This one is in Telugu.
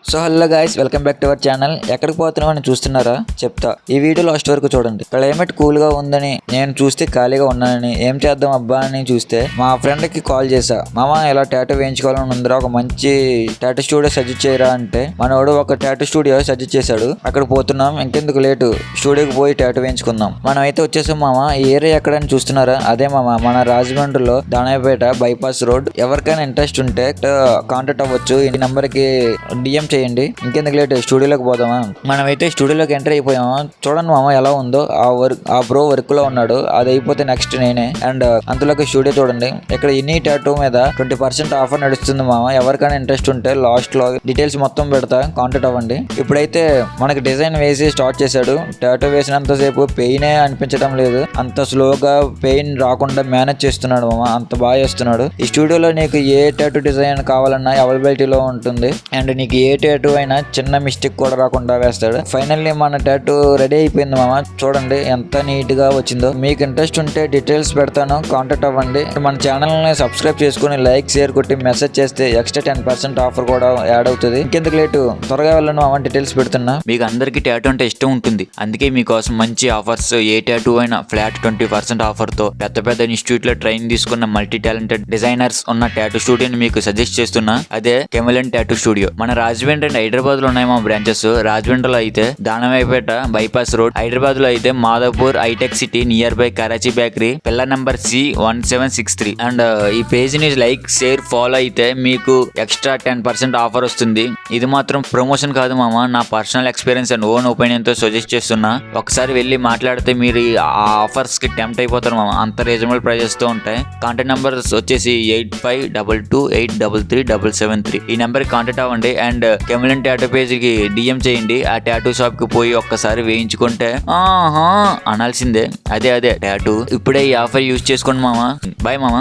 So hello guys, welcome back to our channel. ఎక్కడికి పోతున్నామని చూస్తున్నారా? చెప్తా, ఈ వీడియో లాస్ట్ వరకు చూడండి. క్లైమేట్ కూల్ గా ఉందని నేను చూస్తే ఖాళీగా ఉన్నానని ఏం చేద్దాం అబ్బా అని చూస్తే మా ఫ్రెండ్ కి కాల్ చేశా. మామ ఇలా టాటూ వేయించుకోవాలని ఉందిరా, ఒక మంచి టాటూ స్టూడియో సజెస్ట్ చేయరా అంటే మనోడు ఒక టాటూ స్టూడియో సజెస్ట్ చేశాడు. అక్కడ పోతున్నాం, ఇంకెందుకు లేటు స్టూడియోకి పోయి టాటూ వేయించుకుందాం. మనం అయితే వచ్చేసాం మామ. ఈ ఏరియా ఎక్కడని చూస్తున్నారా? అదే మామ మన రాజమండ్రిలో దానయ్యపేట బైపాస్ రోడ్. ఎవరికైనా ఇంట్రెస్ట్ ఉంటే కాంటాక్ట్ అవ్వచ్చు. ఈ నెంబర్ కి డిఎం చేయండి. ఇంకెందుకు లేట్, స్టూడియోలోకి పోదామా? మనమైతే స్టూడియోలోకి ఎంటర్ అయిపోయాము. చూడండి మామ ఎలా ఉందో. ఆ బ్రో వర్క్ లో ఉన్నాడు, అది అయిపోతే నెక్స్ట్ నేనే. అండ్ అంతలోకి స్టూడియో చూడండి. ఇక్కడ ఇన్ని టాటూ మీద 20% ఆఫర్ నడుస్తుంది మామ. ఎవరికైనా ఇంట్రెస్ట్ ఉంటే లాస్ట్ లో డీటెయిల్స్ మొత్తం పెడతా, కాంటాక్ట్ అవ్వండి. ఇప్పుడైతే మనకి డిజైన్ వేసి స్టార్ట్ చేశాడు. టాటూ వేసినంతసేపు పెయినే అనిపించడం లేదు. అంత స్లోగా పెయిన్ రాకుండా మేనేజ్ చేస్తున్నాడు మామ, అంత బాగా చేస్తున్నాడు. ఈ స్టూడియోలో నీకు ఏ టాటూ డిజైన్ కావాలన్నా అవైలబిలిటీలో ఉంటుంది. అండ్ నీకు ఏ టాటూ అయినా చిన్న మిస్టేక్ కూడా రాకుండా వేస్తాడు. ఫైనల్లీ మన టాటూ రెడీ అయిపోయింది మామ. చూడండి ఎంత నీట్ గా వచ్చిందో. మీకు ఇంట్రెస్ట్ ఉంటే డీటెయిల్స్ పెడతాను, కాంటాక్ట్ అవ్వండి. మన ఛానల్ ని సబ్స్క్రైబ్ చేసుకుని లైక్ షేర్ కొట్టి మెసేజ్ చేస్తే ఎక్స్ట్రా 10% ఆఫర్ కూడా యాడ్ అవుతుంది. ఇంకెందుకు లేటు, త్వరగా వెళ్ళండి మామ. డీటెయిల్స్ పెడుతున్నా. మీకు అందరికీ టాటూ అంటే ఇష్టం ఉంటుంది, అందుకే మీకోసం మంచి ఆఫర్స్. ఏ టాటూ అయినా ఫ్లాట్ 20% ఆఫర్ తో పెద్ద పెద్ద ఇన్స్టిట్యూట్ లో ట్రైన్ తీసుకున్న మల్టీ టాలెంటెడ్ డిజైనర్స్ ఉన్న టాటూ స్టూడియోని మీకు సజెస్ట్ చేస్తున్నా. అదే కెమెలియన్ టాటూ స్టూడియో. మన రాజమండ్రి అండ్ హైదరాబాద్ లో ఉన్నాయి మా బ్రాంచెస్. రాజమండ్రిలో అయితే దానమయ్యపేట బైపాస్ రోడ్, హైదరాబాద్ లో అయితే మాదాపూర్ హైటెక్ City near by Karachi bakery, pillar number C1763. And ఈ పేజ్ ని లైక్ షేర్ ఫాలో అయితే మీకు ఎక్స్ట్రా 10% ఆఫర్ వస్తుంది. ఇది మాత్రం ప్రమోషన్ కాదు మామ, నా personal experience and own opinion తో సజెస్ట్ చేస్తున్నా. ఒకసారి వెళ్ళి మాట్లాడితే మీరు ఆ ఆఫర్స్ కి టెంప్ట్ అయిపోతారు మామ. అంత రీజనబుల్ ప్రైజెస్ తో ఉంటాయి. కాంటాక్ట్ నెంబర్స్ వచ్చేసి 8522873773. ఈ నెంబర్ కి కాంటాక్ట్ అవ్వండి. అండ్ కెమెలియన్ టాటూ పేజ్ కి డిఎం చేయండి. ఆ టాటూ షాప్ కి పోయి ఒక్కసారి వేయించుకుంటే ఆహా అనాల్సిందే. అదే టాటూ. ఇప్పుడే ఈ ఆఫర్ యూజ్ చేసుకోండి మామ. బాయ్ మామ.